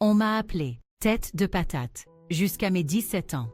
On m'a appelée tête de patate jusqu'à mes 17 ans.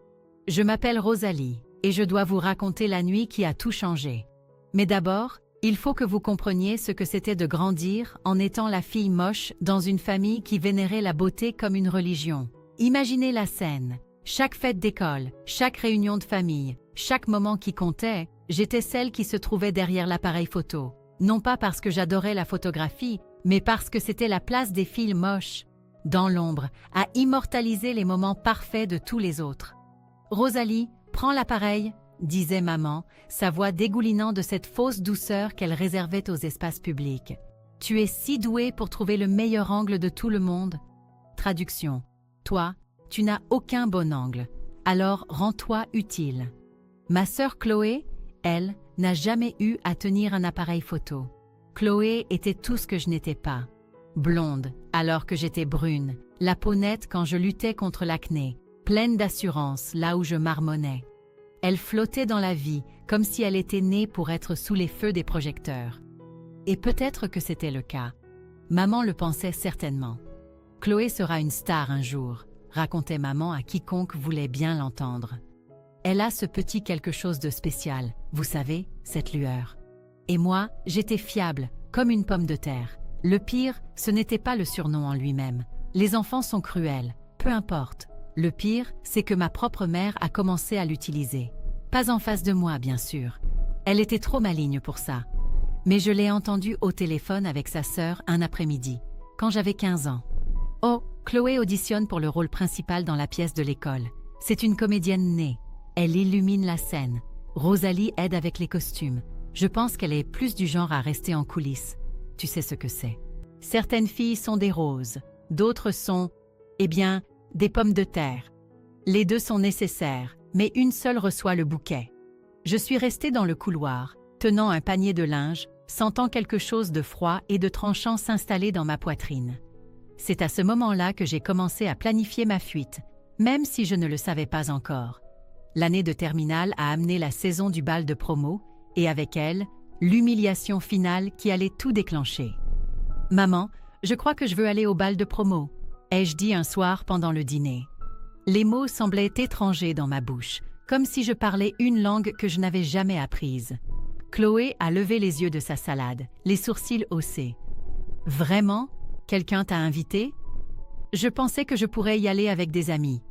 Je m'appelle Rosalie et je dois vous raconter la nuit qui a tout changé. Mais d'abord, il faut que vous compreniez ce que c'était de grandir en étant la fille moche dans une famille qui vénérait la beauté comme une religion. Imaginez la scène. Chaque fête d'école, chaque réunion de famille, chaque moment qui comptait, j'étais celle qui se trouvait derrière l'appareil photo. Non pas parce que j'adorais la photographie, mais parce que c'était la place des filles moches, dans l'ombre, à immortaliser les moments parfaits de tous les autres. « Rosalie, prends l'appareil », disait maman, sa voix dégoulinant de cette fausse douceur qu'elle réservait aux espaces publics. « Tu es si douée pour trouver le meilleur angle de tout le monde. » Traduction. Toi, tu n'as aucun bon angle, alors rends-toi utile. Ma sœur Chloé, elle, n'a jamais eu à tenir un appareil photo. Chloé était tout ce que je n'étais pas. Blonde, alors que j'étais brune, la peau nette quand je luttais contre l'acné, pleine d'assurance là où je marmonnais. Elle flottait dans la vie, comme si elle était née pour être sous les feux des projecteurs. Et peut-être que c'était le cas. Maman le pensait certainement. Chloé sera une star un jour, racontait maman à quiconque voulait bien l'entendre. Elle a ce petit quelque chose de spécial, vous savez, cette lueur. Et moi, j'étais fiable, comme une pomme de terre. Le pire, ce n'était pas le surnom en lui-même. Les enfants sont cruels, peu importe. Le pire, c'est que ma propre mère a commencé à l'utiliser. Pas en face de moi, bien sûr. Elle était trop maligne pour ça. Mais je l'ai entendue au téléphone avec sa sœur un après-midi, quand j'avais 15 ans. Oh, Chloé auditionne pour le rôle principal dans la pièce de l'école. C'est une comédienne née. Elle illumine la scène. Rosalie aide avec les costumes. Je pense qu'elle est plus du genre à rester en coulisses. Tu sais ce que c'est. Certaines filles sont des roses, d'autres sont, des pommes de terre. Les deux sont nécessaires, mais une seule reçoit le bouquet. Je suis restée dans le couloir, tenant un panier de linge, sentant quelque chose de froid et de tranchant s'installer dans ma poitrine. C'est à ce moment-là que j'ai commencé à planifier ma fuite, même si je ne le savais pas encore. L'année de terminale a amené la saison du bal de promo, et avec elle, l'humiliation finale qui allait tout déclencher. « Maman, je crois que je veux aller au bal de promo », ai-je dit un soir pendant le dîner. Les mots semblaient étrangers dans ma bouche, comme si je parlais une langue que je n'avais jamais apprise. Chloé a levé les yeux de sa salade, les sourcils haussés. « Vraiment ? Quelqu'un t'a invité ? Je pensais que je pourrais y aller avec des amis. »«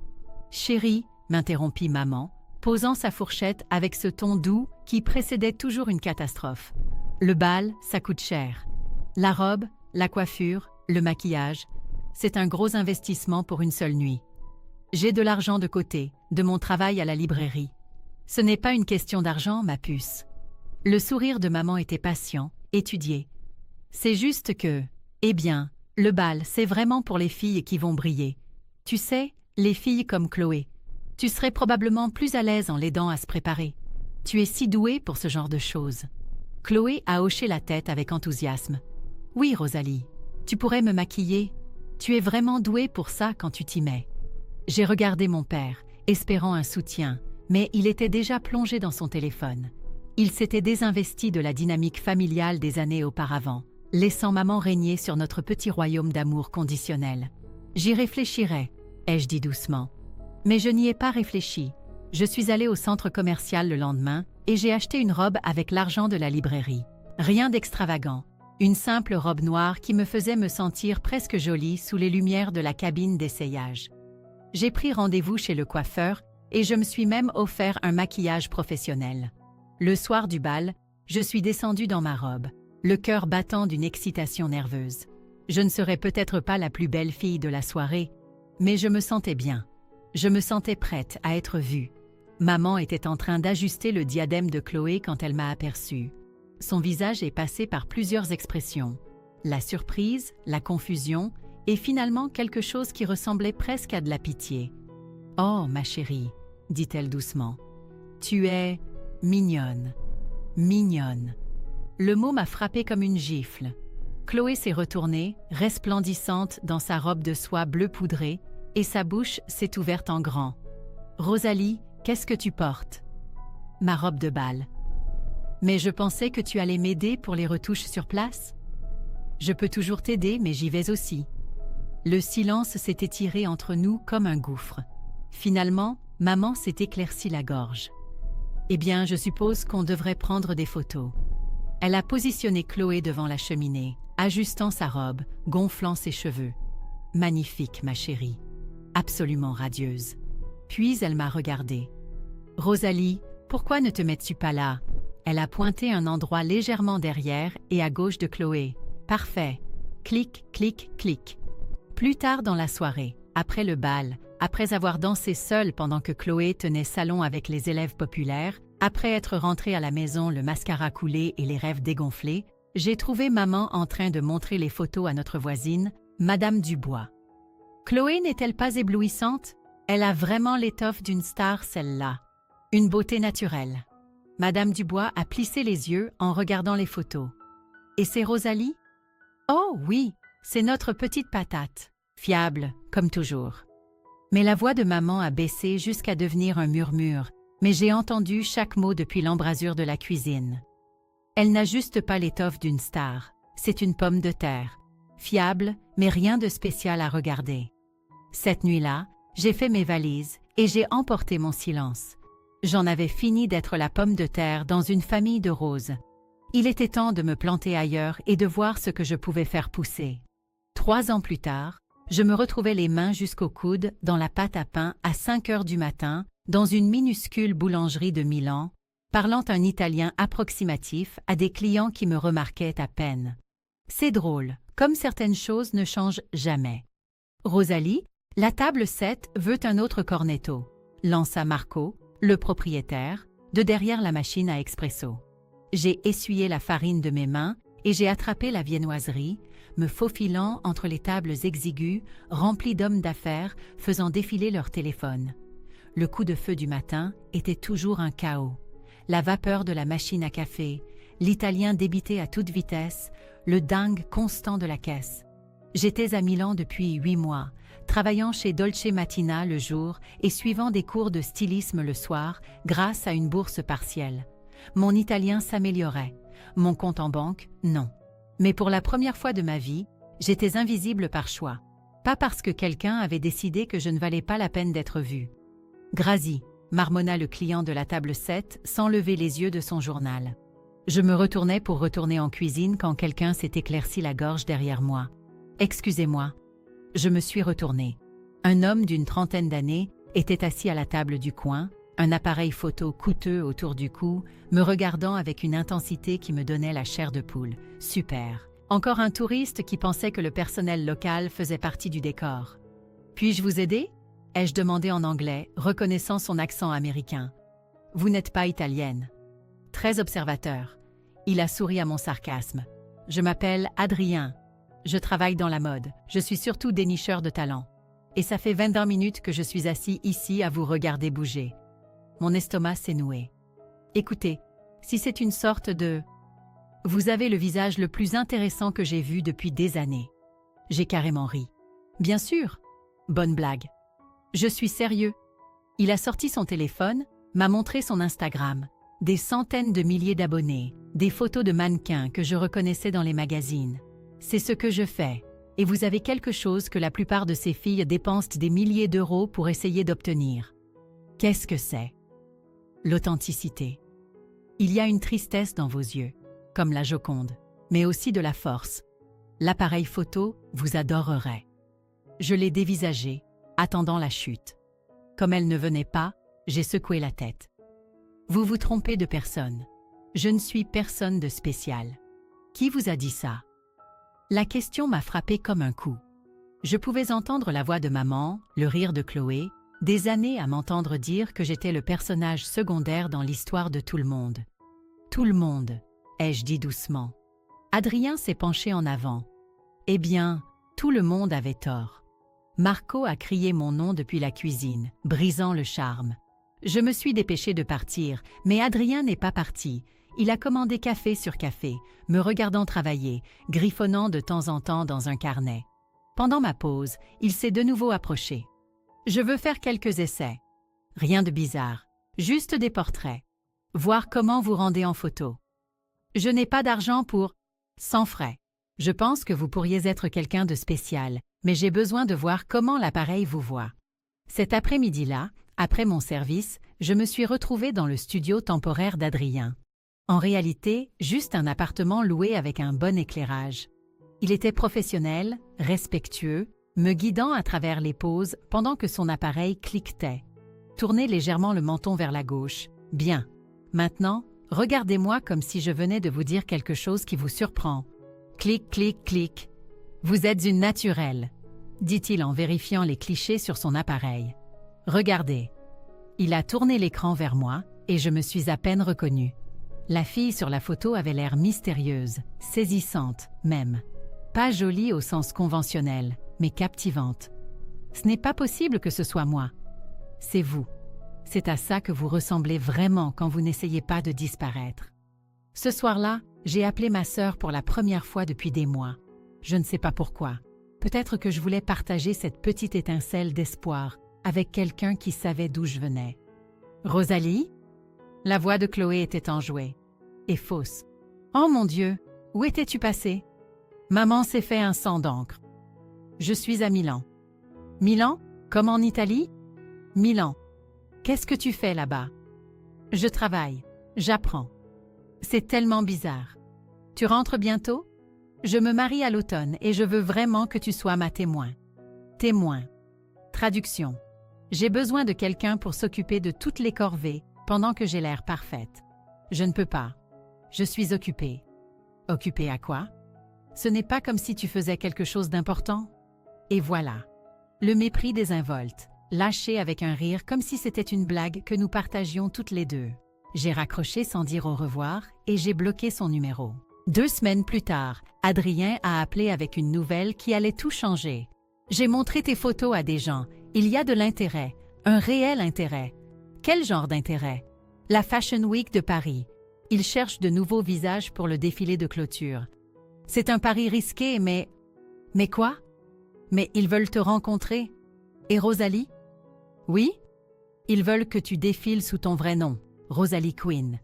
Chérie, » m'interrompit maman, posant sa fourchette avec ce ton doux qui précédait toujours une catastrophe. « Le bal, ça coûte cher. La robe, la coiffure, le maquillage, c'est un gros investissement pour une seule nuit. J'ai de l'argent de côté, de mon travail à la librairie. Ce n'est pas une question d'argent, ma puce. » Le sourire de maman était patient, étudié. « C'est juste que, le bal, c'est vraiment pour les filles qui vont briller. Tu sais, les filles comme Chloé. Tu serais probablement plus à l'aise en l'aidant à se préparer. Tu es si douée pour ce genre de choses. » Chloé a hoché la tête avec enthousiasme. « Oui, Rosalie, tu pourrais me maquiller. Tu es vraiment douée pour ça quand tu t'y mets. » J'ai regardé mon père, espérant un soutien, mais il était déjà plongé dans son téléphone. Il s'était désinvesti de la dynamique familiale des années auparavant, laissant maman régner sur notre petit royaume d'amour conditionnel. « J'y réfléchirai », ai-je dit doucement. Mais je n'y ai pas réfléchi. Je suis allée au centre commercial le lendemain et j'ai acheté une robe avec l'argent de la librairie. Rien d'extravagant. Une simple robe noire qui me faisait me sentir presque jolie sous les lumières de la cabine d'essayage. J'ai pris rendez-vous chez le coiffeur et je me suis même offert un maquillage professionnel. Le soir du bal, je suis descendue dans ma robe, le cœur battant d'une excitation nerveuse. Je ne serais peut-être pas la plus belle fille de la soirée, mais je me sentais bien. Je me sentais prête à être vue. Maman était en train d'ajuster le diadème de Chloé quand elle m'a aperçue. Son visage est passé par plusieurs expressions. La surprise, la confusion et finalement quelque chose qui ressemblait presque à de la pitié. « Oh, ma chérie, » dit-elle doucement. « Tu es mignonne. Mignonne. » Le mot m'a frappée comme une gifle. Chloé s'est retournée, resplendissante dans sa robe de soie bleu poudré, et sa bouche s'est ouverte en grand. « Rosalie, qu'est-ce que tu portes ?»« Ma robe de bal. »« Mais je pensais que tu allais m'aider pour les retouches sur place. »« Je peux toujours t'aider, mais j'y vais aussi. » Le silence s'est étiré entre nous comme un gouffre. Finalement, maman s'est éclairci la gorge. « Eh bien, je suppose qu'on devrait prendre des photos. » Elle a positionné Chloé devant la cheminée, ajustant sa robe, gonflant ses cheveux. « Magnifique, ma chérie. Absolument radieuse. » Puis elle m'a regardée. « Rosalie, pourquoi ne te mets-tu pas là ?» Elle a pointé un endroit légèrement derrière et à gauche de Chloé. « Parfait. » Clic, clic, clic. Plus tard dans la soirée, après le bal, après avoir dansé seule pendant que Chloé tenait salon avec les élèves populaires, après être rentrée à la maison le mascara coulé et les rêves dégonflés, j'ai trouvé maman en train de montrer les photos à notre voisine, Madame Dubois. Chloé n'est-elle pas éblouissante? Elle a vraiment l'étoffe d'une star, celle-là. Une beauté naturelle. Madame Dubois a plissé les yeux en regardant les photos. Et c'est Rosalie? Oh oui, c'est notre petite patate. Fiable, comme toujours. Mais la voix de maman a baissé jusqu'à devenir un murmure, mais j'ai entendu chaque mot depuis l'embrasure de la cuisine. Elle n'a juste pas l'étoffe d'une star, c'est une pomme de terre. Fiable, mais rien de spécial à regarder. Cette nuit-là, j'ai fait mes valises et j'ai emporté mon silence. J'en avais fini d'être la pomme de terre dans une famille de roses. Il était temps de me planter ailleurs et de voir ce que je pouvais faire pousser. 3 ans plus tard, je me retrouvais les mains jusqu'au coude dans la pâte à pain à 5 heures du matin, dans une minuscule boulangerie de Milan, parlant un italien approximatif à des clients qui me remarquaient à peine. C'est drôle, comme certaines choses ne changent jamais. Rosalie, la table 7 veut un autre cornetto, lança Marco, le propriétaire, de derrière la machine à expresso. J'ai essuyé la farine de mes mains et j'ai attrapé la viennoiserie, me faufilant entre les tables exiguës, remplies d'hommes d'affaires faisant défiler leur téléphone. Le coup de feu du matin était toujours un chaos. La vapeur de la machine à café, l'italien débité à toute vitesse, le dingue constant de la caisse. J'étais à Milan depuis 8 mois, travaillant chez Dolce Matina le jour et suivant des cours de stylisme le soir grâce à une bourse partielle. Mon italien s'améliorait. Mon compte en banque, non. Mais pour la première fois de ma vie, j'étais invisible par choix. Pas parce que quelqu'un avait décidé que je ne valais pas la peine d'être vue. Grazie, marmonna le client de la table 7 sans lever les yeux de son journal. Je me retournais pour retourner en cuisine quand quelqu'un s'est éclairci la gorge derrière moi. « Excusez-moi. » Je me suis retournée. Un homme d'une 30aine d'années était assis à la table du coin, un appareil photo coûteux autour du cou, me regardant avec une intensité qui me donnait la chair de poule. Super. Encore un touriste qui pensait que le personnel local faisait partie du décor. « Puis-je vous aider ?» ai-je demandé en anglais, reconnaissant son accent américain. « Vous n'êtes pas italienne. » Très observateur. Il a souri à mon sarcasme. « Je m'appelle Adrien. Je travaille dans la mode. Je suis surtout dénicheur de talent. Et ça fait 22 minutes que je suis assis ici à vous regarder bouger. » Mon estomac s'est noué. Écoutez, si c'est une sorte de... Vous avez le visage le plus intéressant que j'ai vu depuis des années. J'ai carrément ri. Bien sûr. Bonne blague. Je suis sérieux. Il a sorti son téléphone, m'a montré son Instagram. Des centaines de milliers d'abonnés, des photos de mannequins que je reconnaissais dans les magazines. C'est ce que je fais. Et vous avez quelque chose que la plupart de ces filles dépensent des milliers d'euros pour essayer d'obtenir. Qu'est-ce que c'est? L'authenticité. Il y a une tristesse dans vos yeux, comme la Joconde, mais aussi de la force. L'appareil photo vous adorerait. Je l'ai dévisagé, attendant la chute. Comme elle ne venait pas, j'ai secoué la tête. Vous vous trompez de personne. Je ne suis personne de spécial. Qui vous a dit ça? La question m'a frappé comme un coup. Je pouvais entendre la voix de maman, le rire de Chloé, des années à m'entendre dire que j'étais le personnage secondaire dans l'histoire de tout le monde. Tout le monde, ai-je dit doucement. Adrien s'est penché en avant. Eh bien, tout le monde avait tort. Marco a crié mon nom depuis la cuisine, brisant le charme. Je me suis dépêchée de partir, mais Adrien n'est pas parti. Il a commandé café sur café, me regardant travailler, griffonnant de temps en temps dans un carnet. Pendant ma pause, il s'est de nouveau approché. Je veux faire quelques essais. Rien de bizarre, juste des portraits. Voir comment vous rendez en photo. Je n'ai pas d'argent pour... Sans frais. Je pense que vous pourriez être quelqu'un de spécial, mais j'ai besoin de voir comment l'appareil vous voit. Cet après-midi-là, après mon service, je me suis retrouvée dans le studio temporaire d'Adrien. En réalité, juste un appartement loué avec un bon éclairage. Il était professionnel, respectueux, me guidant à travers les pauses pendant que son appareil cliquetait. Tournez légèrement le menton vers la gauche. Bien. Maintenant, regardez-moi comme si je venais de vous dire quelque chose qui vous surprend. Clic, clic, clic. Vous êtes une naturelle, dit-il en vérifiant les clichés sur son appareil. Regardez. Il a tourné l'écran vers moi et je me suis à peine reconnue. La fille sur la photo avait l'air mystérieuse, saisissante même. Pas jolie au sens conventionnel, mais captivante. Ce n'est pas possible que ce soit moi. C'est vous. C'est à ça que vous ressemblez vraiment quand vous n'essayez pas de disparaître. Ce soir-là, j'ai appelé ma sœur pour la première fois depuis des mois. Je ne sais pas pourquoi. Peut-être que je voulais partager cette petite étincelle d'espoir avec quelqu'un qui savait d'où je venais. « Rosalie ?» La voix de Chloé était enjouée. Et fausse. « Oh mon Dieu, où étais-tu passée ?» Maman s'est fait un sang d'encre. « Je suis à Milan. »« Milan? Comme en Italie ?»« Milan. Qu'est-ce que tu fais là-bas ?»« Je travaille. J'apprends. »« C'est tellement bizarre. Tu rentres bientôt ? Je me marie à l'automne et je veux vraiment que tu sois ma témoin. » Témoin. Traduction. J'ai besoin de quelqu'un pour s'occuper de toutes les corvées pendant que j'ai l'air parfaite. Je ne peux pas. Je suis occupée. Occupée à quoi? Ce n'est pas comme si tu faisais quelque chose d'important. Et voilà. Le mépris désinvolte, lâché avec un rire comme si c'était une blague que nous partagions toutes les deux. J'ai raccroché sans dire au revoir et j'ai bloqué son numéro. 2 semaines plus tard, Adrien a appelé avec une nouvelle qui allait tout changer. J'ai montré tes photos à des gens. Il y a de l'intérêt, un réel intérêt. Quel genre d'intérêt? La Fashion Week de Paris. Ils cherchent de nouveaux visages pour le défilé de clôture. C'est un pari risqué, mais... Mais quoi? Mais ils veulent te rencontrer. Et Rosalie? Oui? Ils veulent que tu défiles sous ton vrai nom, Rosalie Quinn.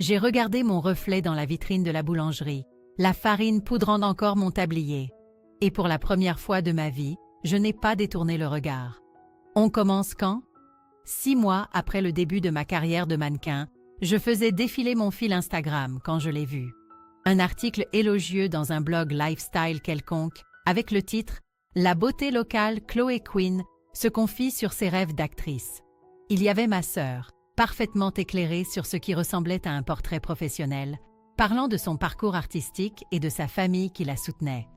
J'ai regardé mon reflet dans la vitrine de la boulangerie, la farine poudrant encore mon tablier. Et pour la première fois de ma vie, je n'ai pas détourné le regard. On commence quand? 6 mois après le début de ma carrière de mannequin, je faisais défiler mon fil Instagram quand je l'ai vu. Un article élogieux dans un blog lifestyle quelconque, avec le titre « La beauté locale Chloé Quinn se confie sur ses rêves d'actrice ». Il y avait ma sœur, parfaitement éclairée sur ce qui ressemblait à un portrait professionnel, parlant de son parcours artistique et de sa famille qui la soutenait.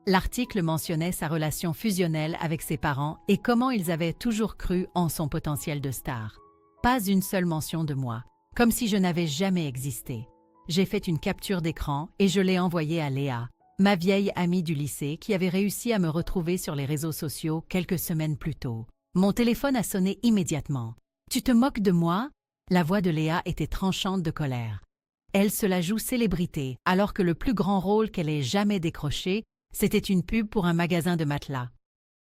L'article mentionnait sa relation fusionnelle avec ses parents et comment ils avaient toujours cru en son potentiel de star. Pas une seule mention de moi, comme si je n'avais jamais existé. J'ai fait une capture d'écran et je l'ai envoyée à Léa, ma vieille amie du lycée qui avait réussi à me retrouver sur les réseaux sociaux quelques semaines plus tôt. Mon téléphone a sonné immédiatement. « Tu te moques de moi ?» La voix de Léa était tranchante de colère. Elle se la joue célébrité, alors que le plus grand rôle qu'elle ait jamais décroché, c'était une pub pour un magasin de matelas.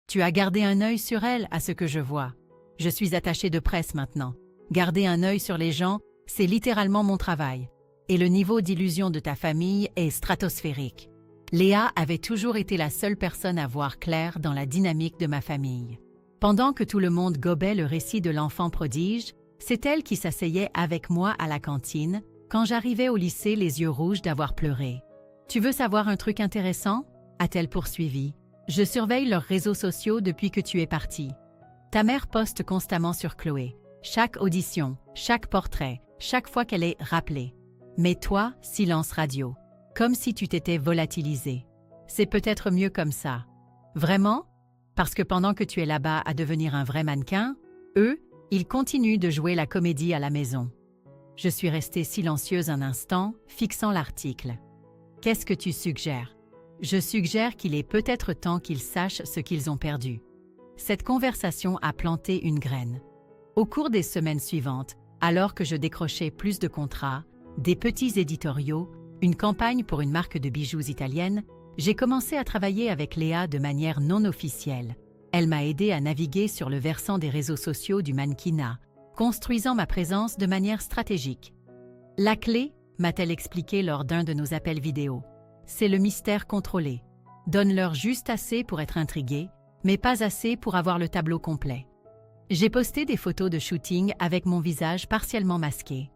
Tu as gardé un œil sur elle, à ce que je vois. Je suis attachée de presse maintenant. Garder un œil sur les gens, c'est littéralement mon travail. Et le niveau d'illusion de ta famille est stratosphérique. Léa avait toujours été la seule personne à voir clair dans la dynamique de ma famille. Pendant que tout le monde gobait le récit de l'enfant prodige, c'est elle qui s'asseyait avec moi à la cantine quand j'arrivais au lycée les yeux rouges d'avoir pleuré. « Tu veux savoir un truc intéressant ?» a-t-elle poursuivi. « Je surveille leurs réseaux sociaux depuis que tu es partie. Ta mère poste constamment sur Chloé. Chaque audition, chaque portrait, chaque fois qu'elle est rappelée. Mais toi, silence radio. Comme si tu t'étais volatilisé. C'est peut-être mieux comme ça. Vraiment? Parce que pendant que tu es là-bas à devenir un vrai mannequin, eux, ils continuent de jouer la comédie à la maison. » Je suis restée silencieuse un instant, fixant l'article. « Qu'est-ce que tu suggères? » Je suggère qu'il est peut-être temps qu'ils sachent ce qu'ils ont perdu. Cette conversation a planté une graine. Au cours des semaines suivantes, alors que je décrochais plus de contrats, des petits éditoriaux, une campagne pour une marque de bijoux italienne, j'ai commencé à travailler avec Léa de manière non officielle. Elle m'a aidé à naviguer sur le versant des réseaux sociaux du mannequinat, construisant ma présence de manière stratégique. La clé, m'a-t-elle expliqué lors d'un de nos appels vidéo, c'est le mystère contrôlé. Donne-leur juste assez pour être intrigués, mais pas assez pour avoir le tableau complet. J'ai posté des photos de shooting avec mon visage partiellement masqué.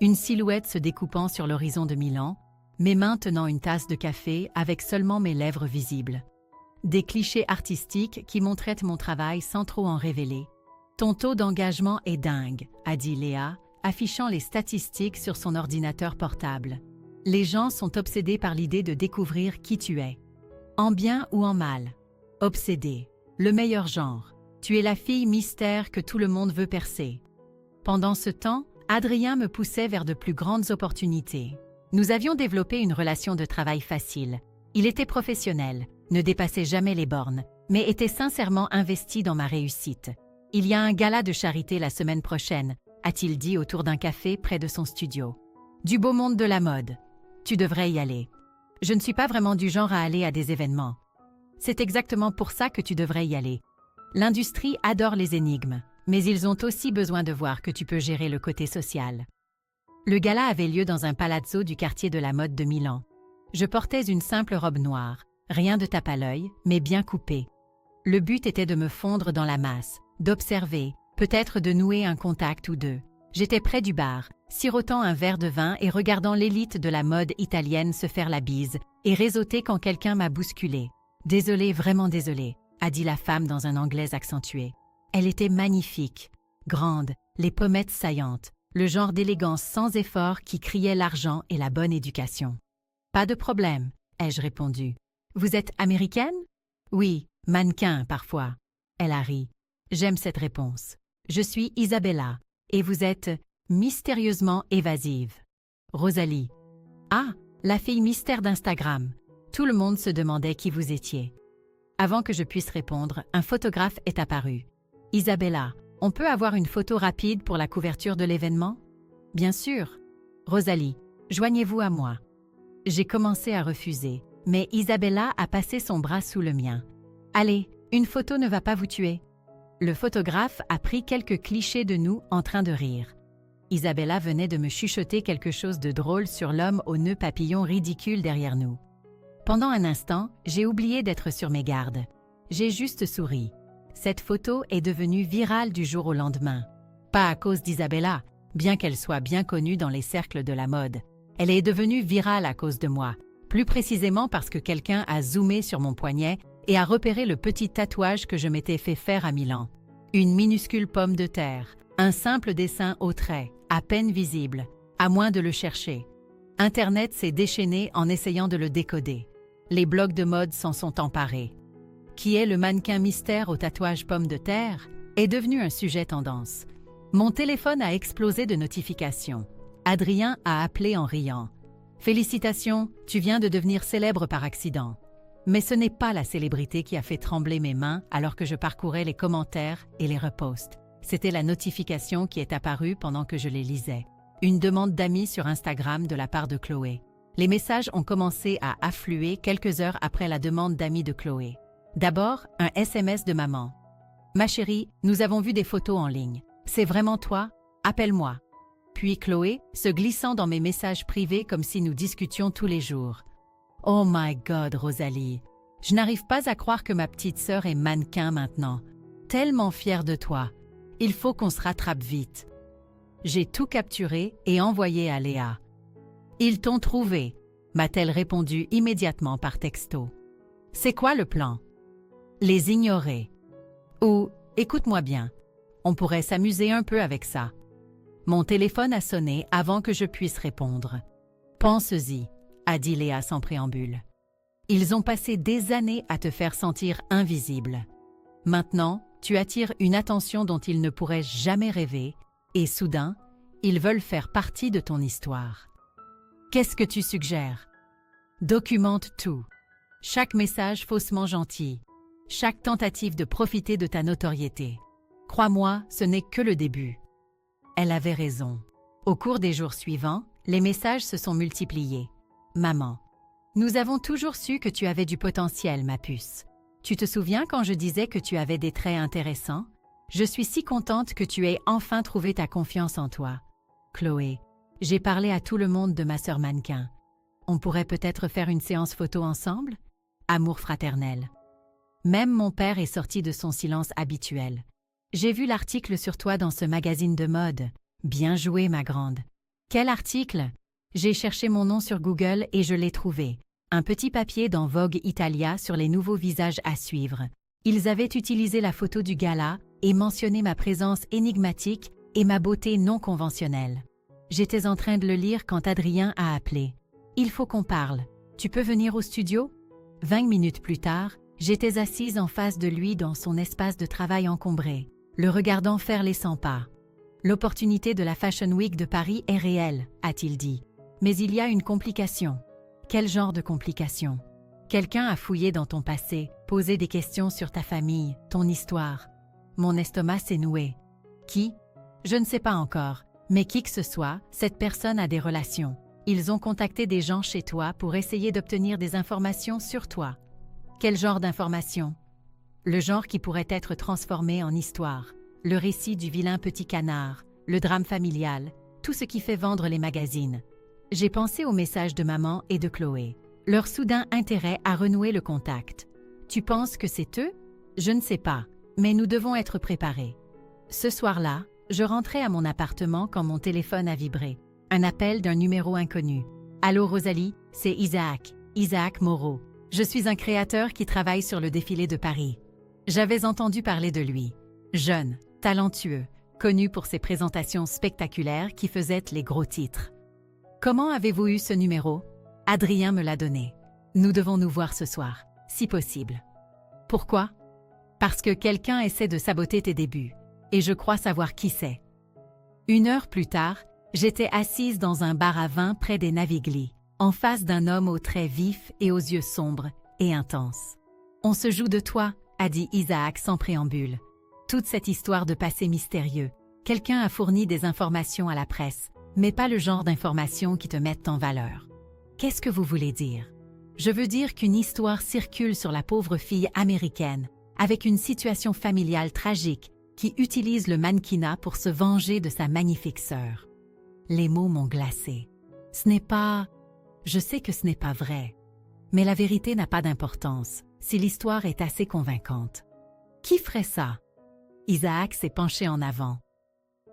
Une silhouette se découpant sur l'horizon de Milan, mes mains tenant une tasse de café avec seulement mes lèvres visibles. Des clichés artistiques qui montraient mon travail sans trop en révéler. Ton taux d'engagement est dingue, a dit Léa, affichant les statistiques sur son ordinateur portable. Les gens sont obsédés par l'idée de découvrir qui tu es. En bien ou en mal. Obsédé. Le meilleur genre. Tu es la fille mystère que tout le monde veut percer. Pendant ce temps, Adrien me poussait vers de plus grandes opportunités. Nous avions développé une relation de travail facile. Il était professionnel, ne dépassait jamais les bornes, mais était sincèrement investi dans ma réussite. Il y a un gala de charité la semaine prochaine, a-t-il dit autour d'un café près de son studio. Du beau monde de la mode. Tu devrais y aller. Je ne suis pas vraiment du genre à aller à des événements. C'est exactement pour ça que tu devrais y aller. L'industrie adore les énigmes, mais ils ont aussi besoin de voir que tu peux gérer le côté social. Le gala avait lieu dans un palazzo du quartier de la mode de Milan. Je portais une simple robe noire, rien de tape à l'œil, mais bien coupée. Le but était de me fondre dans la masse, d'observer, peut-être de nouer un contact ou deux. J'étais près du bar, sirotant un verre de vin et regardant l'élite de la mode italienne se faire la bise et réseauter quand quelqu'un m'a bousculé. « Désolée, vraiment désolée », a dit la femme dans un anglais accentué. Elle était magnifique, grande, les pommettes saillantes, le genre d'élégance sans effort qui criait l'argent et la bonne éducation. « Pas de problème », ai-je répondu. « Vous êtes américaine ?»« Oui, mannequin parfois. » Elle a ri. J'aime cette réponse. « Je suis Isabella, et vous êtes mystérieusement évasive. »« Rosalie. »« Ah, la fille mystère d'Instagram. » Tout le monde se demandait qui vous étiez. Avant que je puisse répondre, un photographe est apparu. « Isabella, on peut avoir une photo rapide pour la couverture de l'événement ?»« Bien sûr. »« Rosalie, joignez-vous à moi. » J'ai commencé à refuser, mais Isabella a passé son bras sous le mien. « Allez, une photo ne va pas vous tuer. » Le photographe a pris quelques clichés de nous en train de rire. Isabella venait de me chuchoter quelque chose de drôle sur l'homme aux nœuds papillons ridicules derrière nous. Pendant un instant, j'ai oublié d'être sur mes gardes. J'ai juste souri. Cette photo est devenue virale du jour au lendemain. Pas à cause d'Isabella, bien qu'elle soit bien connue dans les cercles de la mode. Elle est devenue virale à cause de moi, plus précisément parce que quelqu'un a zoomé sur mon poignet et a repéré le petit tatouage que je m'étais fait faire à Milan. Une minuscule pomme de terre, un simple dessin au trait, à peine visible, à moins de le chercher. Internet s'est déchaîné en essayant de le décoder. Les blogs de mode s'en sont emparés. Qui est le mannequin mystère au tatouage pomme de terre est devenu un sujet tendance. Mon téléphone a explosé de notifications. Adrien a appelé en riant. « Félicitations, tu viens de devenir célèbre par accident. » Mais ce n'est pas la célébrité qui a fait trembler mes mains alors que je parcourais les commentaires et les reposts. C'était la notification qui est apparue pendant que je les lisais. Une demande d'amis sur Instagram de la part de Chloé. Les messages ont commencé à affluer quelques heures après la demande d'amis de Chloé. D'abord, un SMS de maman. « Ma chérie, nous avons vu des photos en ligne. C'est vraiment toi? Appelle-moi. » Puis Chloé, se glissant dans mes messages privés comme si nous discutions tous les jours. « Oh my God, Rosalie, je n'arrive pas à croire que ma petite sœur est mannequin maintenant. Tellement fière de toi. Il faut qu'on se rattrape vite. » J'ai tout capturé et envoyé à Léa. « Ils t'ont trouvé », m'a-t-elle répondu immédiatement par texto. « C'est quoi le plan? » Les ignorer. Ou « Écoute-moi bien, on pourrait s'amuser un peu avec ça. » Mon téléphone a sonné avant que je puisse répondre. « Pense-y », a dit Léa sans préambule. « Ils ont passé des années à te faire sentir invisible. Maintenant, tu attires une attention dont ils ne pourraient jamais rêver, et soudain, ils veulent faire partie de ton histoire. Qu'est-ce que tu suggères? Documente tout. Chaque message faussement gentil. Chaque tentative de profiter de ta notoriété. Crois-moi, ce n'est que le début. » Elle avait raison. Au cours des jours suivants, les messages se sont multipliés. « Maman, nous avons toujours su que tu avais du potentiel, ma puce. Tu te souviens quand je disais que tu avais des traits intéressants? Je suis si contente que tu aies enfin trouvé ta confiance en toi. Chloé, j'ai parlé à tout le monde de ma sœur mannequin. On pourrait peut-être faire une séance photo ensemble? amour fraternel. Même mon père est sorti de son silence habituel. J'ai vu l'article sur toi dans ce magazine de mode. Bien joué, ma grande. Quel article? J'ai cherché mon nom sur Google et je l'ai trouvé. Un petit papier dans Vogue Italia sur les nouveaux visages à suivre. Ils avaient utilisé la photo du gala et mentionné ma présence énigmatique et ma beauté non conventionnelle. J'étais en train de le lire quand Adrien a appelé. Il faut qu'on parle. Tu peux venir au studio? 20 minutes plus tard, j'étais assise en face de lui dans son espace de travail encombré, le regardant faire les 100 pas. L'opportunité de la Fashion Week de Paris est réelle, a-t-il dit. Mais il y a une complication. Quel genre de complication? Quelqu'un a fouillé dans ton passé, posé des questions sur ta famille, ton histoire. Mon estomac s'est noué. Qui? Je ne sais pas encore, mais qui que ce soit, cette personne a des relations. Ils ont contacté des gens chez toi pour essayer d'obtenir des informations sur toi. Quel genre d'informations? Le genre qui pourrait être transformé en histoire. Le récit du vilain petit canard, le drame familial, tout ce qui fait vendre les magazines. J'ai pensé aux messages de maman et de Chloé. Leur soudain intérêt à renouer le contact. Tu penses que c'est eux? Je ne sais pas, mais nous devons être préparés. Ce soir-là, je rentrais à mon appartement quand mon téléphone a vibré. Un appel d'un numéro inconnu. « Allô Rosalie, c'est Isaac, Isaac Moreau. Je suis un créateur qui travaille sur le défilé de Paris. J'avais entendu parler de lui. Jeune, talentueux, connu pour ses présentations spectaculaires qui faisaient les gros titres. Comment avez-vous eu ce numéro? Adrien me l'a donné. Nous devons nous voir ce soir, si possible. Pourquoi? Parce que quelqu'un essaie de saboter tes débuts, et je crois savoir qui c'est. 1 heure plus tard, j'étais assise dans un bar à vin près des Navigli, en face d'un homme aux traits vifs et aux yeux sombres et intenses. « On se joue de toi », a dit Isaac sans préambule. Toute cette histoire de passé mystérieux, quelqu'un a fourni des informations à la presse, mais pas le genre d'informations qui te mettent en valeur. Qu'est-ce que vous voulez dire? Je veux dire qu'une histoire circule sur la pauvre fille américaine, avec une situation familiale tragique qui utilise le mannequinat pour se venger de sa magnifique sœur. Les mots m'ont glacé. Ce n'est pas... Je sais que ce n'est pas vrai. Mais la vérité n'a pas d'importance, si l'histoire est assez convaincante. Qui ferait ça? Isaac s'est penché en avant.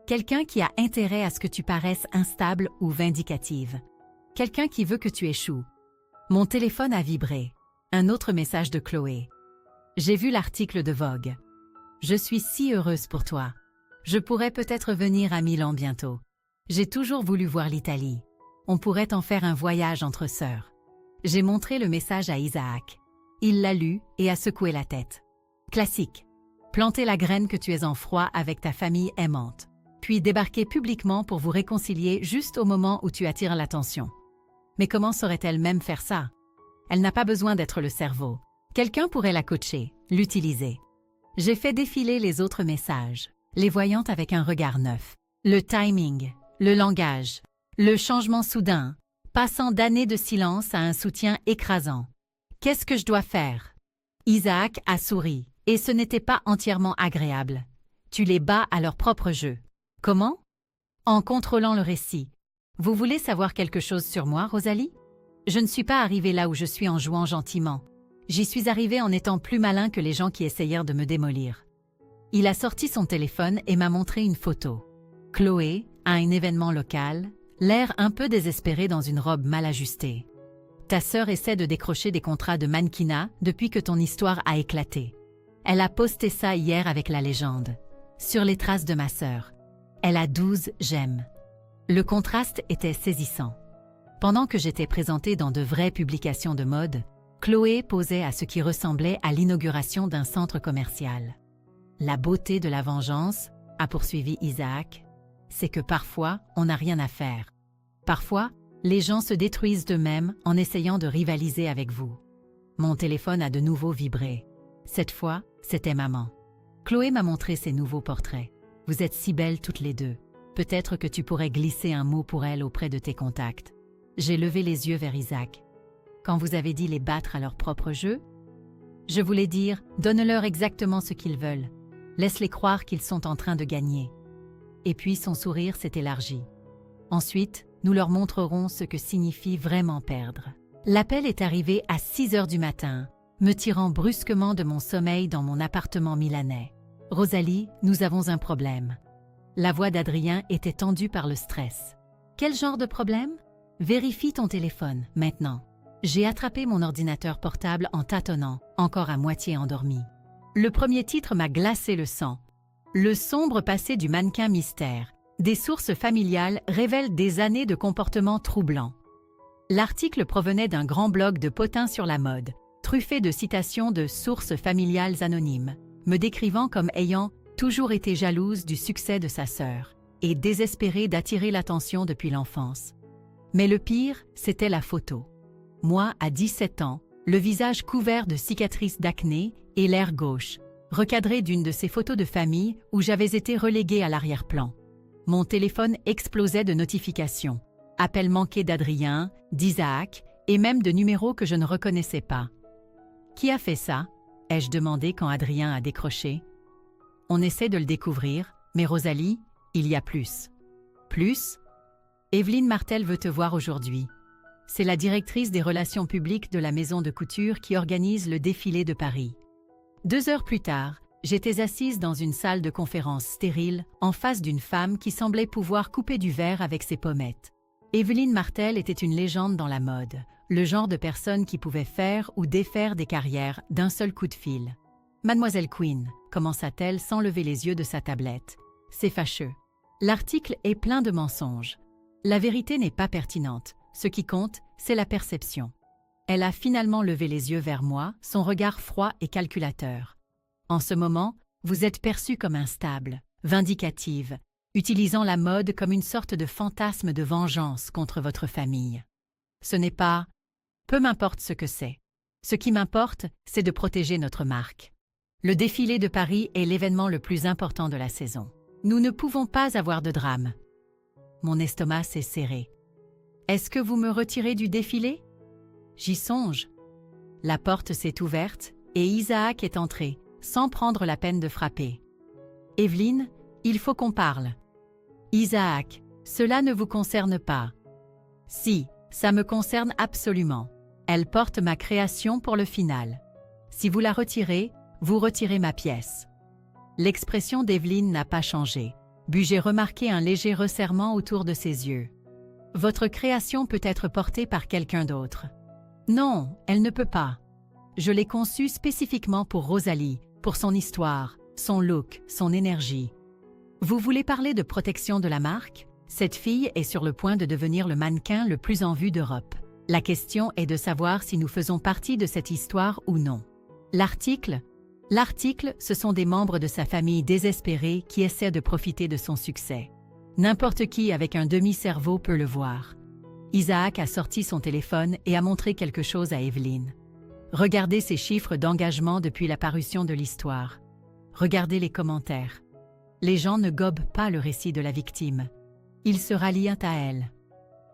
Quelqu'un qui a intérêt à ce que tu paraisses instable ou vindicative. Quelqu'un qui veut que tu échoues. Mon téléphone a vibré. Un autre message de Chloé. J'ai vu l'article de Vogue. Je suis si heureuse pour toi. Je pourrais peut-être venir à Milan bientôt. J'ai toujours voulu voir l'Italie. On pourrait en faire un voyage entre sœurs. J'ai montré le message à Isaac. Il l'a lu et a secoué la tête. Classique. Planter la graine que tu es en froid avec ta famille aimante. Puis débarquer publiquement pour vous réconcilier juste au moment où tu attires l'attention. Mais comment saurait-elle même faire ça? Elle n'a pas besoin d'être le cerveau. Quelqu'un pourrait la coacher, l'utiliser. J'ai fait défiler les autres messages, les voyant avec un regard neuf. Le timing, le langage, le changement soudain, passant d'années de silence à un soutien écrasant. Qu'est-ce que je dois faire? Isaac a souri, et ce n'était pas entièrement agréable. Tu les bats à leur propre jeu. Comment? En contrôlant le récit. Vous voulez savoir quelque chose sur moi, Rosalie? Je ne suis pas arrivée là où je suis en jouant gentiment. J'y suis arrivée en étant plus malin que les gens qui essayèrent de me démolir. Il a sorti son téléphone et m'a montré une photo. Chloé, à un événement local, l'air un peu désespéré dans une robe mal ajustée. Ta sœur essaie de décrocher des contrats de mannequinat depuis que ton histoire a éclaté. Elle a posté ça hier avec la légende. Sur les traces de ma sœur. Elle a 12 j'aime. Le contraste était saisissant. Pendant que j'étais présentée dans de vraies publications de mode, Chloé posait à ce qui ressemblait à l'inauguration d'un centre commercial. La beauté de la vengeance, a poursuivi Isaac, c'est que parfois, on n'a rien à faire. Parfois, les gens se détruisent d'eux-mêmes en essayant de rivaliser avec vous. Mon téléphone a de nouveau vibré. Cette fois, c'était maman. Chloé m'a montré ses nouveaux portraits. Vous êtes si belles toutes les deux. Peut-être que tu pourrais glisser un mot pour elle auprès de tes contacts. J'ai levé les yeux vers Isaac. Quand vous avez dit les battre à leur propre jeu, je voulais dire, donne-leur exactement ce qu'ils veulent. Laisse-les croire qu'ils sont en train de gagner. Et puis son sourire s'est élargi. Ensuite, nous leur montrerons ce que signifie vraiment perdre. L'appel est arrivé à 6 heures du matin, me tirant brusquement de mon sommeil dans mon appartement milanais. « Rosalie, nous avons un problème. » La voix d'Adrien était tendue par le stress. « Quel genre de problème? Vérifie ton téléphone, maintenant. » J'ai attrapé mon ordinateur portable en tâtonnant, encore à moitié endormi. Le premier titre m'a glacé le sang. Le sombre passé du mannequin mystère. Des sources familiales révèlent des années de comportements troublants. L'article provenait d'un grand blog de potins sur la mode, truffé de citations de sources familiales anonymes, me décrivant comme ayant toujours été jalouse du succès de sa sœur et désespérée d'attirer l'attention depuis l'enfance. Mais le pire, c'était la photo. Moi, à 17 ans, le visage couvert de cicatrices d'acné et l'air gauche, recadré d'une de ces photos de famille où j'avais été reléguée à l'arrière-plan. Mon téléphone explosait de notifications, appels manqués d'Adrien, d'Isaac et même de numéros que je ne reconnaissais pas. « Qui a fait ça ?» ai-je demandé quand Adrien a décroché. « On essaie de le découvrir, mais Rosalie, il y a plus. »« Plus ?» Evelyne Martel veut te voir aujourd'hui. C'est la directrice des relations publiques de la maison de couture qui organise le défilé de Paris. 2 heures plus tard, j'étais assise dans une salle de conférence stérile, en face d'une femme qui semblait pouvoir couper du verre avec ses pommettes. Evelyne Martel était une légende dans la mode, le genre de personne qui pouvait faire ou défaire des carrières d'un seul coup de fil. « Mademoiselle Queen », commença-t-elle sans lever les yeux de sa tablette. « C'est fâcheux. L'article est plein de mensonges. La vérité n'est pas pertinente. Ce qui compte, c'est la perception. » Elle a finalement levé les yeux vers moi, son regard froid et calculateur. « En ce moment, vous êtes perçue comme instable, vindicative, utilisant la mode comme une sorte de fantasme de vengeance contre votre famille. Ce n'est pas... Peu m'importe ce que c'est. Ce qui m'importe, c'est de protéger notre marque. Le défilé de Paris est l'événement le plus important de la saison. Nous ne pouvons pas avoir de drame. » Mon estomac s'est serré. « Est-ce que vous me retirez du défilé ?» J'y songe. La porte s'est ouverte et Isaac est entré, sans prendre la peine de frapper. « Evelyne, il faut qu'on parle. »« Isaac, cela ne vous concerne pas. »« Si, ça me concerne absolument. Elle porte ma création pour le final. Si vous la retirez, vous retirez ma pièce. » L'expression d'Evelyne n'a pas changé. J'ai remarqué un léger resserrement autour de ses yeux. « Votre création peut être portée par quelqu'un d'autre. » « Non, elle ne peut pas. Je l'ai conçue spécifiquement pour Rosalie, pour son histoire, son look, son énergie. Vous voulez parler de protection de la marque? Cette fille est sur le point de devenir le mannequin le plus en vue d'Europe. La question est de savoir si nous faisons partie de cette histoire ou non. L'article, ce sont des membres de sa famille désespérés qui essaient de profiter de son succès. N'importe qui avec un demi-cerveau peut le voir. Isaac a sorti son téléphone et a montré quelque chose à Evelyne. Regardez ces chiffres d'engagement depuis la parution de l'histoire. Regardez les commentaires. Les gens ne gobent pas le récit de la victime. Ils se rallient à elle.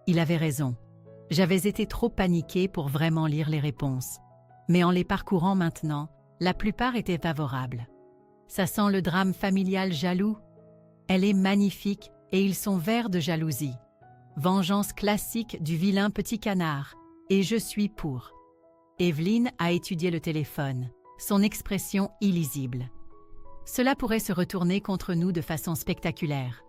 Il avait raison. J'avais été trop paniquée pour vraiment lire les réponses. Mais en les parcourant maintenant, la plupart étaient favorables. Ça sent le drame familial jaloux. Elle est magnifique et ils sont verts de jalousie. Vengeance classique du vilain petit canard. Et je suis pour. Evelyne a étudié le téléphone, son expression illisible. Cela pourrait se retourner contre nous de façon spectaculaire.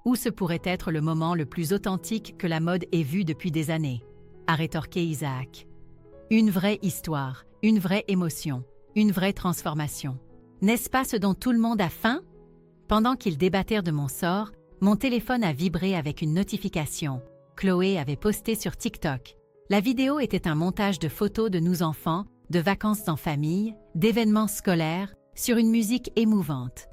Ou ce pourrait être le moment le plus authentique que la mode ait vu depuis des années, a rétorqué Isaac. Une vraie histoire, une vraie émotion, une vraie transformation. N'est-ce pas ce dont tout le monde a faim? Pendant qu'ils débattèrent de mon sort, mon téléphone a vibré avec une notification. Chloé avait posté sur TikTok. La vidéo était un montage de photos de nous enfants, de vacances en famille, d'événements scolaires, sur une musique émouvante.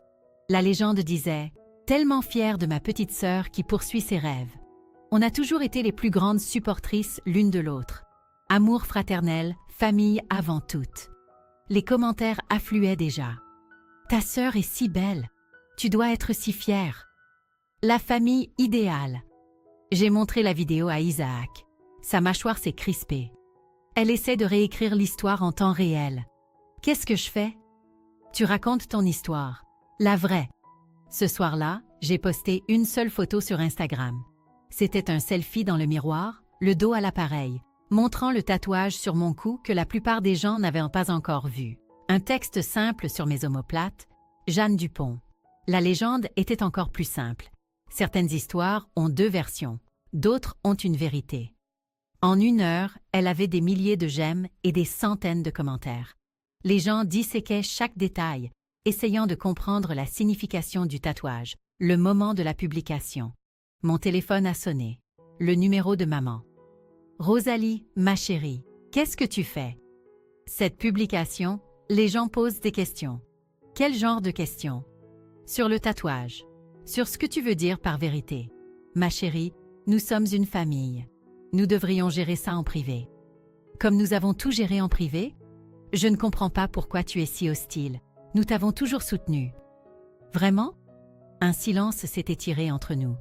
La légende disait « Tellement fière de ma petite sœur qui poursuit ses rêves. On a toujours été les plus grandes supportrices l'une de l'autre. Amour fraternel, famille avant tout. » Les commentaires affluaient déjà. « Ta sœur est si belle. Tu dois être si fière. La famille idéale. » J'ai montré la vidéo à Isaac. Sa mâchoire s'est crispée. Elle essaie de réécrire l'histoire en temps réel. Qu'est-ce que je fais? Tu racontes ton histoire. La vraie. Ce soir-là, j'ai posté une seule photo sur Instagram. C'était un selfie dans le miroir, le dos à l'appareil, montrant le tatouage sur mon cou que la plupart des gens n'avaient pas encore vu. Un texte simple sur mes omoplates, Jeanne Dupont. La légende était encore plus simple. Certaines histoires ont 2 versions, d'autres ont une vérité. En 1 heure, elle avait des milliers de j'aime et des centaines de commentaires. Les gens disséquaient chaque détail, essayant de comprendre la signification du tatouage, le moment de la publication. Mon téléphone a sonné. Le numéro de maman. Rosalie, ma chérie, qu'est-ce que tu fais? Cette publication, les gens posent des questions. Quel genre de questions? Sur le tatouage. Sur ce que tu veux dire par vérité. Ma chérie, nous sommes une famille. Nous devrions gérer ça en privé. Comme nous avons tout géré en privé, je ne comprends pas pourquoi tu es si hostile. Nous t'avons toujours soutenu. Vraiment? Un silence s'est étiré entre nous.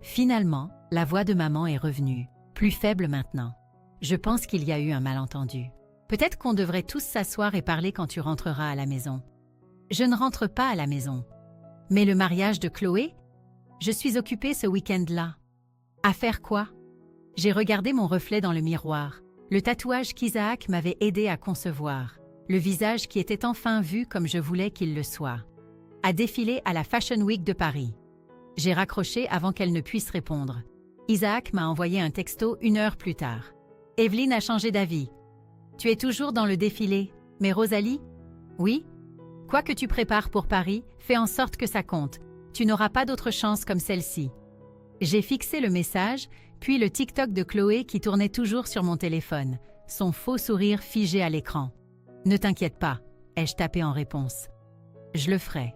Finalement, la voix de maman est revenue, plus faible maintenant. Je pense qu'il y a eu un malentendu. Peut-être qu'on devrait tous s'asseoir et parler quand tu rentreras à la maison. Je ne rentre pas à la maison. Mais le mariage de Chloé? Je suis occupée ce week-end-là. À faire quoi? J'ai regardé mon reflet dans le miroir, le tatouage qu'Isaac m'avait aidé à concevoir, le visage qui était enfin vu comme je voulais qu'il le soit. À défiler à la Fashion Week de Paris. J'ai raccroché avant qu'elle ne puisse répondre. Isaac m'a envoyé un texto 1 heure plus tard. Evelyne a changé d'avis. Tu es toujours dans le défilé, mais Rosalie? Oui? Quoi que tu prépares pour Paris, fais en sorte que ça compte. Tu n'auras pas d'autre chance comme celle-ci. J'ai fixé le message, puis le TikTok de Chloé qui tournait toujours sur mon téléphone, son faux sourire figé à l'écran. Ne t'inquiète pas, ai-je tapé en réponse. Je le ferai.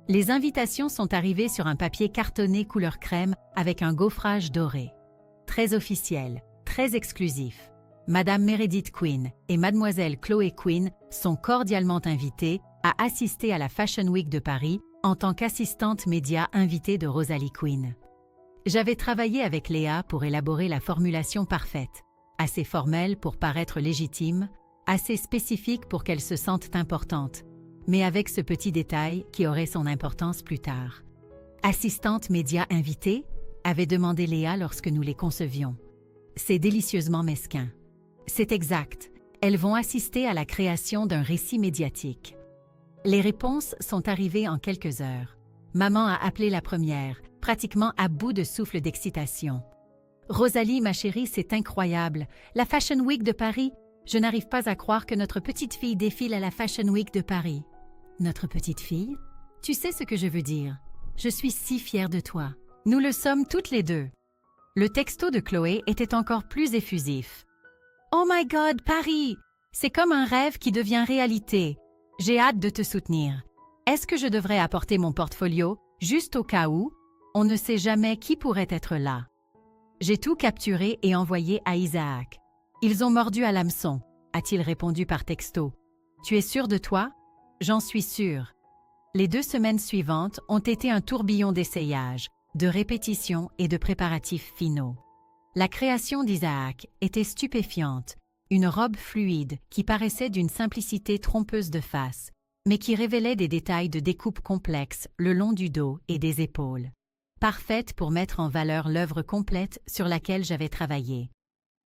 Les invitations sont arrivées sur un papier cartonné couleur crème avec un gaufrage doré. Très officiel, très exclusif. Madame Meredith Quinn et Mademoiselle Chloé Quinn sont cordialement invitées à assister à la Fashion Week de Paris en tant qu'assistante média invitée de Rosalie Quinn. J'avais travaillé avec Léa pour élaborer la formulation parfaite, assez formelle pour paraître légitime, assez spécifique pour qu'elle se sente importante, mais avec ce petit détail qui aurait son importance plus tard. Assistante média invitée, avait demandé Léa lorsque nous les concevions. C'est délicieusement mesquin. C'est exact, elles vont assister à la création d'un récit médiatique. Les réponses sont arrivées en quelques heures. Maman a appelé la première, pratiquement à bout de souffle d'excitation. « Rosalie, ma chérie, c'est incroyable. La Fashion Week de Paris. Je n'arrive pas à croire que notre petite fille défile à la Fashion Week de Paris. » Notre petite fille? Tu sais ce que je veux dire. Je suis si fière de toi. Nous le sommes toutes les deux. Le texto de Chloé était encore plus effusif. « Oh my God, Paris! C'est comme un rêve qui devient réalité. J'ai hâte de te soutenir. Est-ce que je devrais apporter mon portfolio, juste au cas où? On ne sait jamais qui pourrait être là. » J'ai tout capturé et envoyé à Isaac. « Ils ont mordu à l'hameçon », a-t-il répondu par texto. « Tu es sûr de toi? » « J'en suis sûre. » Les 2 semaines suivantes ont été un tourbillon d'essayages, de répétitions et de préparatifs finaux. La création d'Isaac était stupéfiante, une robe fluide qui paraissait d'une simplicité trompeuse de face, mais qui révélait des détails de découpe complexes le long du dos et des épaules. Parfaite pour mettre en valeur l'œuvre complète sur laquelle j'avais travaillé.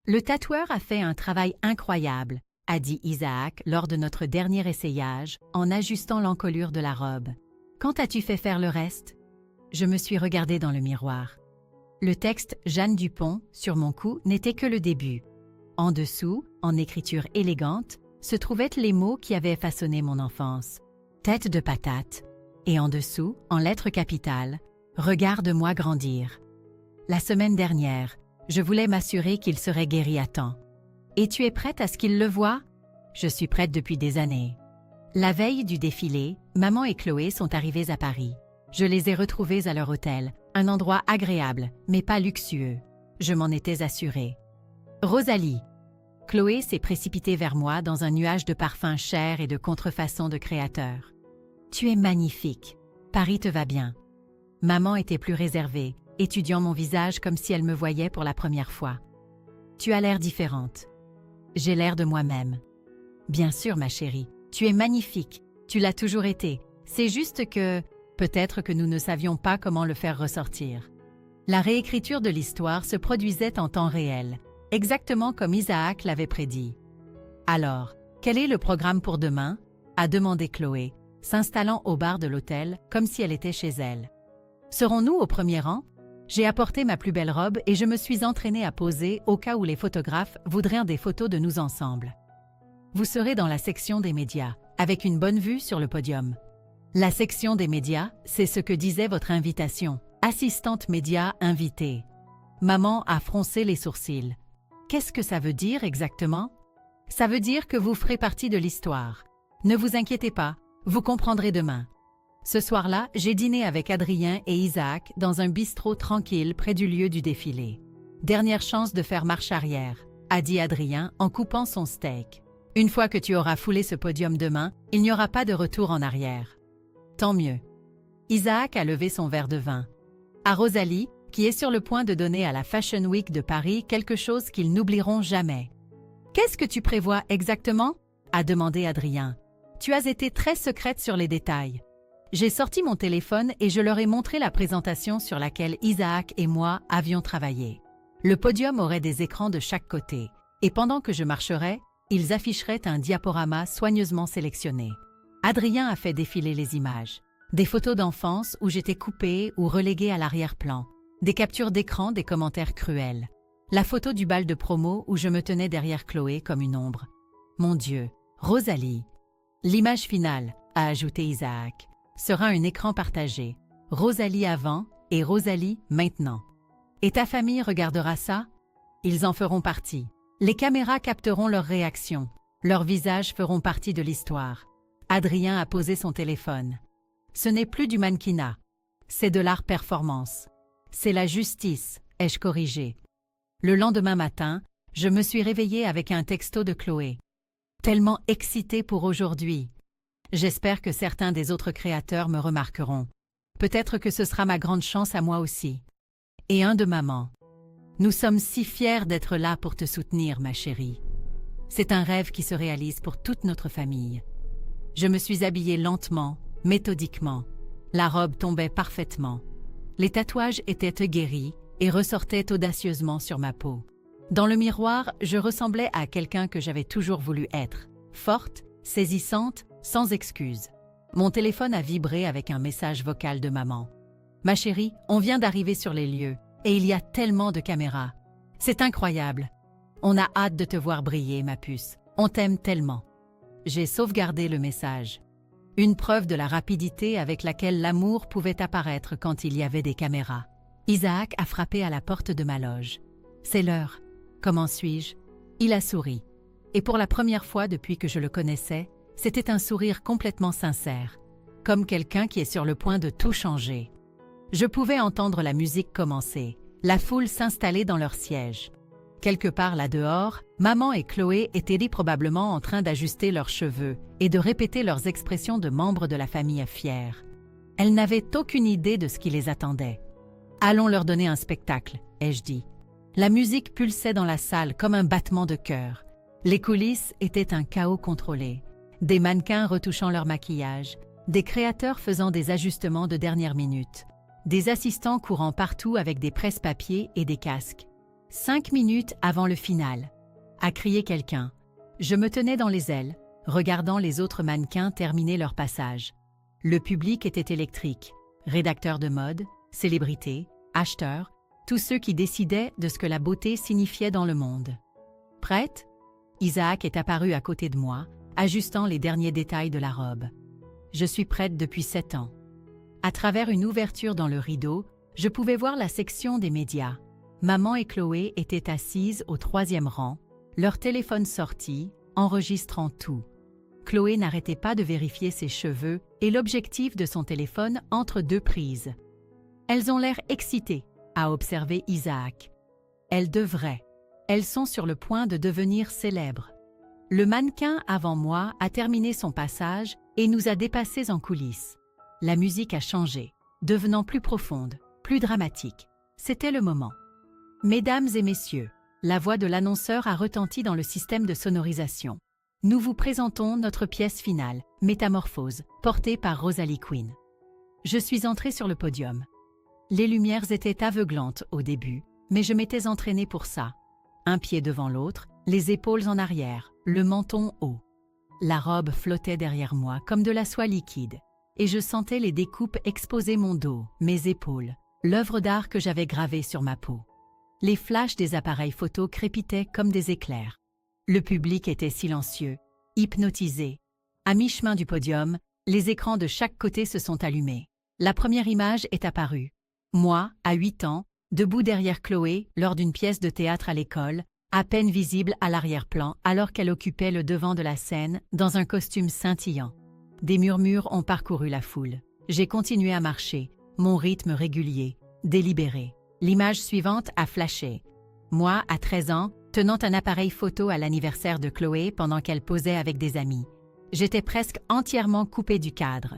Le tatoueur a fait un travail incroyable, a dit Isaac lors de notre dernier essayage en ajustant l'encolure de la robe. Quand as-tu fait faire le reste? Je me suis regardée dans le miroir. Le texte Jeanne Dupont sur mon cou n'était que le début. En dessous, en écriture élégante, se trouvaient les mots qui avaient façonné mon enfance. Tête de patate. Et en dessous, en lettres capitales, regarde-moi grandir. La semaine dernière, je voulais m'assurer qu'il serait guéri à temps. Et tu es prête à ce qu'il le voie? Je suis prête depuis des années. La veille du défilé, maman et Chloé sont arrivées à Paris. Je les ai retrouvées à leur hôtel, un endroit agréable, mais pas luxueux. Je m'en étais assurée. Rosalie. Chloé s'est précipitée vers moi dans un nuage de parfums chers et de contrefaçons de créateurs. Tu es magnifique. Paris te va bien. Maman était plus réservée, étudiant mon visage comme si elle me voyait pour la première fois. Tu as l'air différente. J'ai l'air de moi-même. Bien sûr, ma chérie, tu es magnifique. Tu l'as toujours été. C'est juste que, peut-être que nous ne savions pas comment le faire ressortir. La réécriture de l'histoire se produisait en temps réel. exactement comme Isaac l'avait prédit. Alors, quel est le programme pour demain? A demandé Chloé, s'installant au bar de l'hôtel comme si elle était chez elle. Serons-nous au premier rang? J'ai apporté ma plus belle robe et je me suis entraînée à poser au cas où les photographes voudraient des photos de nous ensemble. Vous serez dans la section des médias, avec une bonne vue sur le podium. La section des médias, c'est ce que disait votre invitation. Assistante média invitée. Maman a froncé les sourcils. Qu'est-ce que ça veut dire exactement? Ça veut dire que vous ferez partie de l'histoire. Ne vous inquiétez pas, vous comprendrez demain. Ce soir-là, j'ai dîné avec Adrien et Isaac dans un bistrot tranquille près du lieu du défilé. Dernière chance de faire marche arrière, a dit Adrien en coupant son steak. Une fois que tu auras foulé ce podium demain, il n'y aura pas de retour en arrière. Tant mieux. Isaac a levé son verre de vin. À Rosalie, qui est sur le point de donner à la Fashion Week de Paris quelque chose qu'ils n'oublieront jamais. « Qu'est-ce que tu prévois exactement ?» a demandé Adrien. « Tu as été très secrète sur les détails. » J'ai sorti mon téléphone et je leur ai montré la présentation sur laquelle Isaac et moi avions travaillé. Le podium aurait des écrans de chaque côté, et pendant que je marcherais, ils afficheraient un diaporama soigneusement sélectionné. Adrien a fait défiler les images. Des photos d'enfance où j'étais coupée ou reléguée à l'arrière-plan. Des captures d'écran des commentaires cruels. La photo du bal de promo où je me tenais derrière Chloé comme une ombre. Mon Dieu, Rosalie. L'image finale, a ajouté Isaac, sera un écran partagé. Rosalie avant et Rosalie maintenant. Et ta famille regardera ça? Ils en feront partie. Les caméras capteront leurs réactions. Leurs visages feront partie de l'histoire. Adrien a posé son téléphone. Ce n'est plus du mannequinat. C'est de l'art performance. C'est la justice, ai-je corrigé. Le lendemain matin, je me suis réveillée avec un texto de Chloé. Tellement excitée pour aujourd'hui. J'espère que certains des autres créateurs me remarqueront. Peut-être que ce sera ma grande chance à moi aussi. Et un de maman. Nous sommes si fiers d'être là pour te soutenir, ma chérie. C'est un rêve qui se réalise pour toute notre famille. Je me suis habillée lentement, méthodiquement. La robe tombait parfaitement. Les tatouages étaient guéris et ressortaient audacieusement sur ma peau. Dans le miroir, je ressemblais à quelqu'un que j'avais toujours voulu être. Forte, saisissante, sans excuse. Mon téléphone a vibré avec un message vocal de maman. « Ma chérie, on vient d'arriver sur les lieux et il y a tellement de caméras. C'est incroyable. On a hâte de te voir briller, ma puce. On t'aime tellement. » J'ai sauvegardé le message. Une preuve de la rapidité avec laquelle l'amour pouvait apparaître quand il y avait des caméras. Isaac a frappé à la porte de ma loge. « C'est l'heure. Comment suis-je » Il a souri. Et pour la première fois depuis que je le connaissais, c'était un sourire complètement sincère, comme quelqu'un qui est sur le point de tout changer. Je pouvais entendre la musique commencer, la foule s'installer dans leur siège. Quelque part là-dehors, maman et Chloé étaient probablement en train d'ajuster leurs cheveux et de répéter leurs expressions de membres de la famille fiers. Elles n'avaient aucune idée de ce qui les attendait. « Allons leur donner un spectacle », ai-je dit. La musique pulsait dans la salle comme un battement de cœur. Les coulisses étaient un chaos contrôlé. Des mannequins retouchant leur maquillage, des créateurs faisant des ajustements de dernière minute, des assistants courant partout avec des presse-papiers et des casques. 5 minutes avant le final, a crié quelqu'un. Je me tenais dans les ailes, regardant les autres mannequins terminer leur passage. Le public était électrique. Rédacteurs de mode, célébrités, acheteurs, tous ceux qui décidaient de ce que la beauté signifiait dans le monde. Prête? Isaac est apparu à côté de moi, ajustant les derniers détails de la robe. Je suis prête depuis 7 ans. À travers une ouverture dans le rideau, je pouvais voir la section des médias. Maman et Chloé étaient assises au 3e rang, leur téléphone sorti, enregistrant tout. Chloé n'arrêtait pas de vérifier ses cheveux et l'objectif de son téléphone entre 2 prises. Elles ont l'air excitées, a observé Isaac. Elles devraient. Elles sont sur le point de devenir célèbres. Le mannequin avant moi a terminé son passage et nous a dépassés en coulisses. La musique a changé, devenant plus profonde, plus dramatique. C'était le moment. Mesdames et messieurs, la voix de l'annonceur a retenti dans le système de sonorisation. Nous vous présentons notre pièce finale, Métamorphose, portée par Rosalie Quinn. Je suis entrée sur le podium. Les lumières étaient aveuglantes au début, mais je m'étais entraînée pour ça. un pied devant l'autre, les épaules en arrière, le menton haut. La robe flottait derrière moi comme de la soie liquide, et je sentais les découpes exposer mon dos, mes épaules, l'œuvre d'art que j'avais gravée sur ma peau. Les flashs des appareils photo crépitaient comme des éclairs. Le public était silencieux, hypnotisé. À mi-chemin du podium, les écrans de chaque côté se sont allumés. La première image est apparue. Moi, à 8 ans, debout derrière Chloé lors d'une pièce de théâtre à l'école, à peine visible à l'arrière-plan alors qu'elle occupait le devant de la scène dans un costume scintillant. Des murmures ont parcouru la foule. J'ai continué à marcher, mon rythme régulier, délibéré. L'image suivante a flashé. Moi, à 13 ans, tenant un appareil photo à l'anniversaire de Chloé pendant qu'elle posait avec des amis. J'étais presque entièrement coupée du cadre.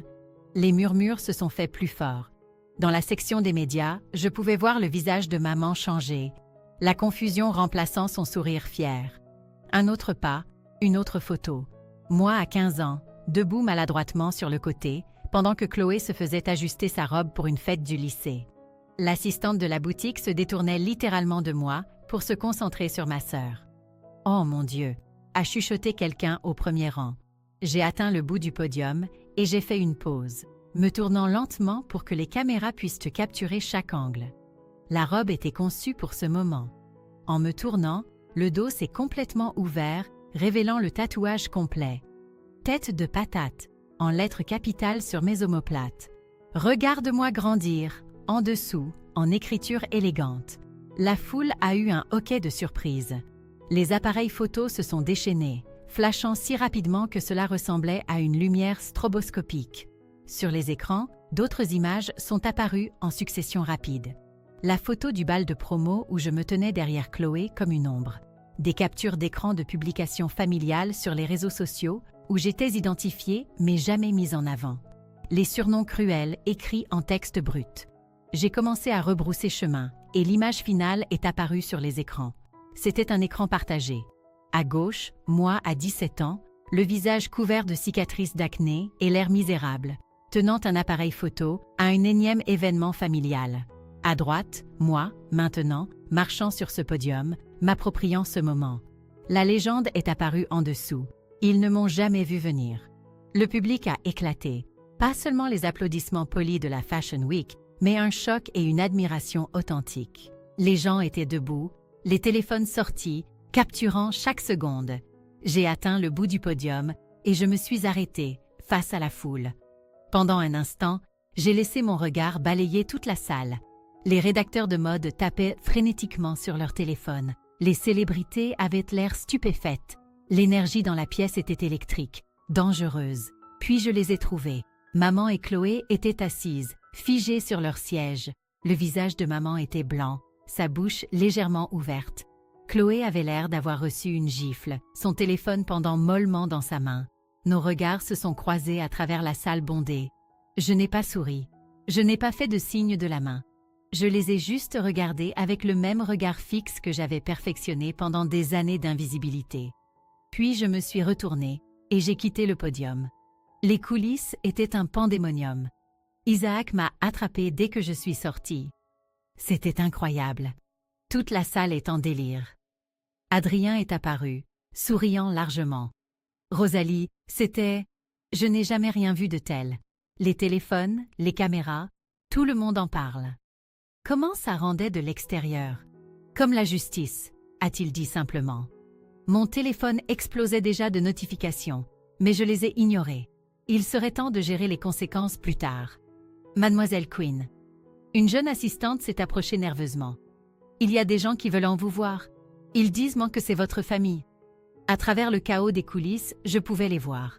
Les murmures se sont faits plus forts. Dans la section des médias, je pouvais voir le visage de maman changer, la confusion remplaçant son sourire fier. Un autre pas, une autre photo. Moi à 15 ans, debout maladroitement sur le côté, pendant que Chloé se faisait ajuster sa robe pour une fête du lycée. L'assistante de la boutique se détournait littéralement de moi pour se concentrer sur ma sœur. « Oh mon Dieu !» a chuchoté quelqu'un au premier rang. J'ai atteint le bout du podium et j'ai fait une pause, me tournant lentement pour que les caméras puissent capturer chaque angle. La robe était conçue pour ce moment. En me tournant, le dos s'est complètement ouvert, révélant le tatouage complet. Tête de patate, en lettres capitales sur mes omoplates. Regarde-moi grandir, en dessous, en écriture élégante. La foule a eu un hoquet de surprise. Les appareils photos se sont déchaînés, flashant si rapidement que cela ressemblait à une lumière stroboscopique. Sur les écrans, d'autres images sont apparues en succession rapide. La photo du bal de promo où je me tenais derrière Chloé comme une ombre. Des captures d'écran de publications familiales sur les réseaux sociaux où j'étais identifiée mais jamais mise en avant. Les surnoms cruels écrits en texte brut. J'ai commencé à rebrousser chemin et l'image finale est apparue sur les écrans. C'était un écran partagé. À gauche, moi à 17 ans, le visage couvert de cicatrices d'acné et l'air misérable, tenant un appareil photo à un énième événement familial. À droite, moi, maintenant, marchant sur ce podium, m'appropriant ce moment. La légende est apparue en dessous. Ils ne m'ont jamais vu venir. Le public a éclaté. Pas seulement les applaudissements polis de la Fashion Week, mais un choc et une admiration authentique. Les gens étaient debout, les téléphones sortis, capturant chaque seconde. J'ai atteint le bout du podium et je me suis arrêtée face à la foule. Pendant un instant, j'ai laissé mon regard balayer toute la salle. Les rédacteurs de mode tapaient frénétiquement sur leur téléphone. Les célébrités avaient l'air stupéfaites. L'énergie dans la pièce était électrique, dangereuse. Puis je les ai trouvées. Maman et Chloé étaient assises, figées sur leur siège. Le visage de maman était blanc, sa bouche légèrement ouverte. Chloé avait l'air d'avoir reçu une gifle, son téléphone pendant mollement dans sa main. Nos regards se sont croisés à travers la salle bondée. Je n'ai pas souri. Je n'ai pas fait de signe de la main. Je les ai juste regardés avec le même regard fixe que j'avais perfectionné pendant des années d'invisibilité. Puis je me suis retournée et j'ai quitté le podium. Les coulisses étaient un pandémonium. Isaac m'a attrapée dès que je suis sortie. C'était incroyable. Toute la salle est en délire. Adrien est apparu, souriant largement. Rosalie, c'était... Je n'ai jamais rien vu de tel. Les téléphones, les caméras, tout le monde en parle. Comment ça rendait de l'extérieur? Comme la justice, a-t-il dit simplement. Mon téléphone explosait déjà de notifications, mais je les ai ignorées. Il serait temps de gérer les conséquences plus tard. Mademoiselle Quinn. Une jeune assistante s'est approchée nerveusement. Il y a des gens qui veulent en vous voir. Ils disent que c'est votre famille. À travers le chaos des coulisses, je pouvais les voir.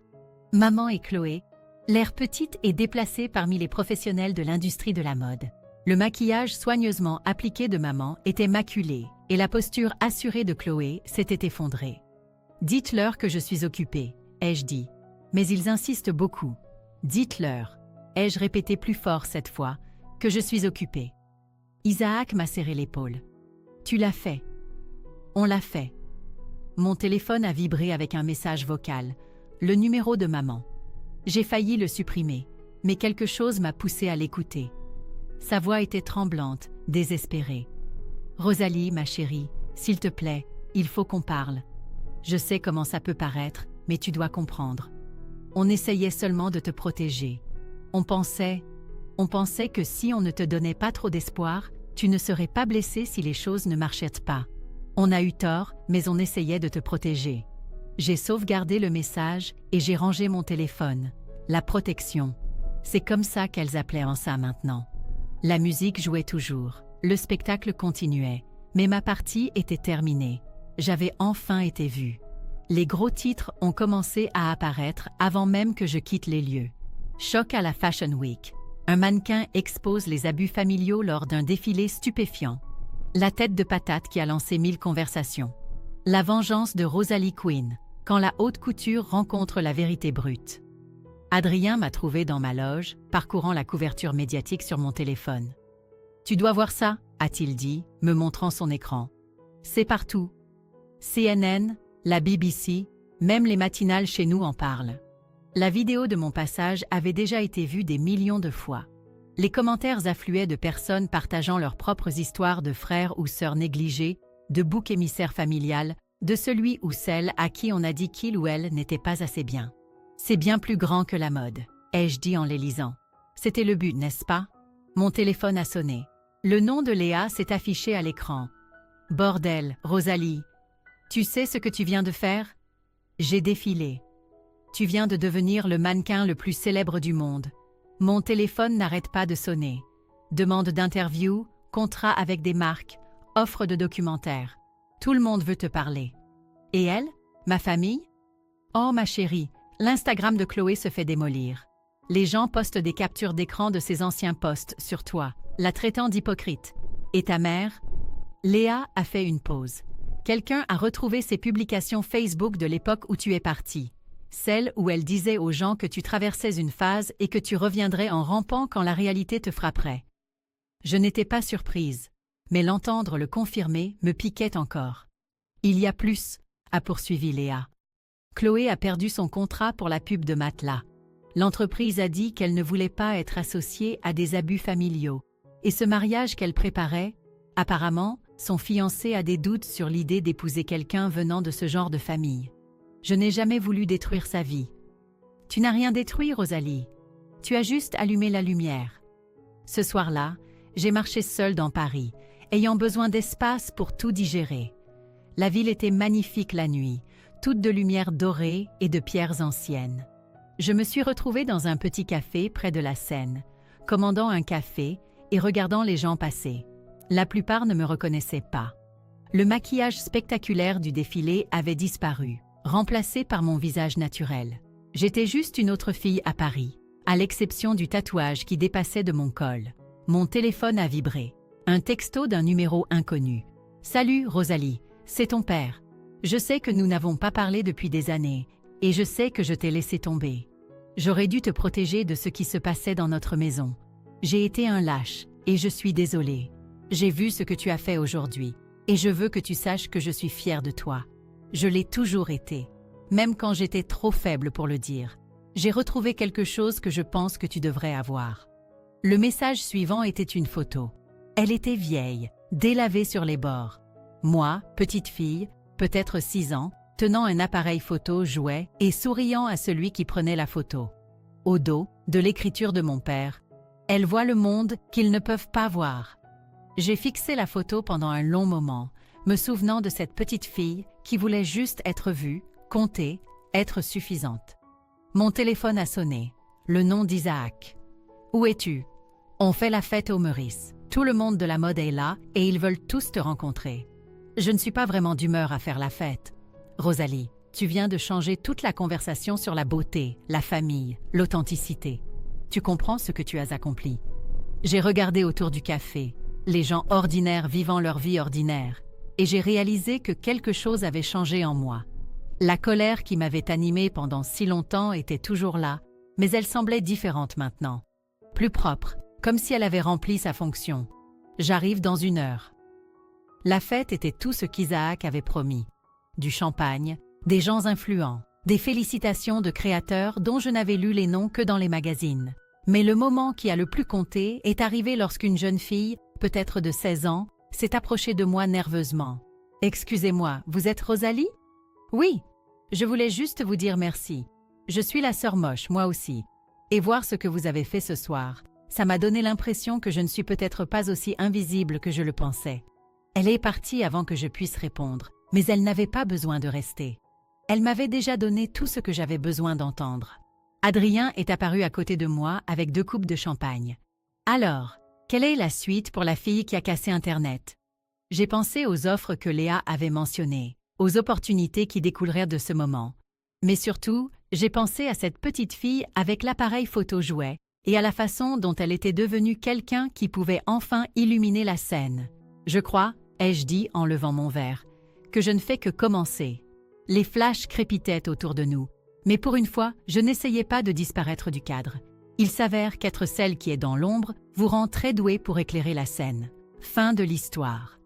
Maman et Chloé, l'air petite et déplacée parmi les professionnels de l'industrie de la mode. Le maquillage soigneusement appliqué de maman était maculé et la posture assurée de Chloé s'était effondrée. « Dites-leur que je suis occupée », ai-je dit. Mais ils insistent beaucoup. « Dites-leur », ai-je répété plus fort cette fois, que je suis occupée. Isaac m'a serré l'épaule. « Tu l'as fait. » On l'a fait. Mon téléphone a vibré avec un message vocal, le numéro de maman. J'ai failli le supprimer, mais quelque chose m'a poussé à l'écouter. Sa voix était tremblante, désespérée. « Rosalie, ma chérie, s'il te plaît, il faut qu'on parle. Je sais comment ça peut paraître, mais tu dois comprendre. On essayait seulement de te protéger. On pensait que si on ne te donnait pas trop d'espoir, tu ne serais pas blessé si les choses ne marchaient pas. On a eu tort, mais on essayait de te protéger. J'ai sauvegardé le message et j'ai rangé mon téléphone. La protection. C'est comme ça qu'elles appelaient en ça maintenant. La musique jouait toujours. Le spectacle continuait. Mais ma partie était terminée. J'avais enfin été vue. Les gros titres ont commencé à apparaître avant même que je quitte les lieux. Choc à la Fashion Week. Un mannequin expose les abus familiaux lors d'un défilé stupéfiant. La tête de patate qui a lancé 1000 conversations. La vengeance de Rosalie Quinn, quand la haute couture rencontre la vérité brute. Adrien m'a trouvé dans ma loge, parcourant la couverture médiatique sur mon téléphone. « Tu dois voir ça », a-t-il dit, me montrant son écran. « C'est partout. CNN, la BBC, même les matinales chez nous en parlent. » La vidéo de mon passage avait déjà été vue des millions de fois. Les commentaires affluaient de personnes partageant leurs propres histoires de frères ou sœurs négligés, de bouc émissaire familial, de celui ou celle à qui on a dit qu'il ou elle n'était pas assez bien. C'est bien plus grand que la mode, ai-je dit en les lisant. C'était le but, n'est-ce pas? Mon téléphone a sonné. Le nom de Léa s'est affiché à l'écran. Bordel, Rosalie. Tu sais ce que tu viens de faire? J'ai défilé. Tu viens de devenir le mannequin le plus célèbre du monde. Mon téléphone n'arrête pas de sonner. Demande d'interview, contrat avec des marques, offre de documentaires. Tout le monde veut te parler. Et elle? Ma famille? Oh ma chérie, l'Instagram de Chloé se fait démolir. Les gens postent des captures d'écran de ses anciens posts sur toi, la traitant d'hypocrite. Et ta mère? Léa a fait une pause. Quelqu'un a retrouvé ses publications Facebook de l'époque où tu es partie. Celle où elle disait aux gens que tu traversais une phase et que tu reviendrais en rampant quand la réalité te frapperait. Je n'étais pas surprise, mais l'entendre le confirmer me piquait encore. Il y a plus, a poursuivi Léa. Chloé a perdu son contrat pour la pub de matelas. L'entreprise a dit qu'elle ne voulait pas être associée à des abus familiaux. Et ce mariage qu'elle préparait, apparemment, son fiancé a des doutes sur l'idée d'épouser quelqu'un venant de ce genre de famille. Je n'ai jamais voulu détruire sa vie. Tu n'as rien détruit, Rosalie. Tu as juste allumé la lumière. Ce soir-là, j'ai marché seule dans Paris, ayant besoin d'espace pour tout digérer. La ville était magnifique la nuit, toute de lumière dorée et de pierres anciennes. Je me suis retrouvée dans un petit café près de la Seine, commandant un café et regardant les gens passer. La plupart ne me reconnaissaient pas. Le maquillage spectaculaire du défilé avait disparu, remplacé par mon visage naturel. J'étais juste une autre fille à Paris, à l'exception du tatouage qui dépassait de mon col. Mon téléphone a vibré. Un texto d'un numéro inconnu. « Salut, Rosalie, c'est ton père. Je sais que nous n'avons pas parlé depuis des années, et je sais que je t'ai laissé tomber. J'aurais dû te protéger de ce qui se passait dans notre maison. J'ai été un lâche, et je suis désolée. J'ai vu ce que tu as fait aujourd'hui, et je veux que tu saches que je suis fière de toi. Je l'ai toujours été, même quand j'étais trop faible pour le dire. J'ai retrouvé quelque chose que je pense que tu devrais avoir. » Le message suivant était une photo. Elle était vieille, délavée sur les bords. Moi, petite fille, peut-être 6 ans, tenant un appareil photo jouet et souriant à celui qui prenait la photo. Au dos, de l'écriture de mon père. Elle voit le monde qu'ils ne peuvent pas voir. J'ai fixé la photo pendant un long moment, me souvenant de cette petite fille qui voulait juste être vue, compter, être suffisante. Mon téléphone a sonné. Le nom d'Isaac. « Où es-tu? On fait la fête au Meurice. Tout le monde de la mode est là et ils veulent tous te rencontrer. Je ne suis pas vraiment d'humeur à faire la fête. Rosalie, tu viens de changer toute la conversation sur la beauté, la famille, l'authenticité. Tu comprends ce que tu as accompli. J'ai regardé autour du café, les gens ordinaires vivant leur vie ordinaire, et j'ai réalisé que quelque chose avait changé en moi. La colère qui m'avait animée pendant si longtemps était toujours là, mais elle semblait différente maintenant. Plus propre, comme si elle avait rempli sa fonction. J'arrive dans 1 heure. La fête était tout ce qu'Isaac avait promis. Du champagne, des gens influents, des félicitations de créateurs dont je n'avais lu les noms que dans les magazines. Mais le moment qui a le plus compté est arrivé lorsqu'une jeune fille, peut-être de 16 ans, s'est approchée de moi nerveusement. Excusez-moi, vous êtes Rosalie? Oui, je voulais juste vous dire merci. Je suis la sœur moche, moi aussi. Et voir ce que vous avez fait ce soir, ça m'a donné l'impression que je ne suis peut-être pas aussi invisible que je le pensais. Elle est partie avant que je puisse répondre, mais elle n'avait pas besoin de rester. Elle m'avait déjà donné tout ce que j'avais besoin d'entendre. Adrien est apparu à côté de moi avec 2 coupes de champagne. Alors, quelle est la suite pour la fille qui a cassé Internet? J'ai pensé aux offres que Léa avait mentionnées, aux opportunités qui découleraient de ce moment. Mais surtout, j'ai pensé à cette petite fille avec l'appareil photo jouet et à la façon dont elle était devenue quelqu'un qui pouvait enfin illuminer la scène. Je crois, ai-je dit en levant mon verre, que je ne fais que commencer. Les flashs crépitaient autour de nous, mais pour une fois, je n'essayais pas de disparaître du cadre. Il s'avère qu'être celle qui est dans l'ombre vous rend très doué pour éclairer la scène. Fin de l'histoire.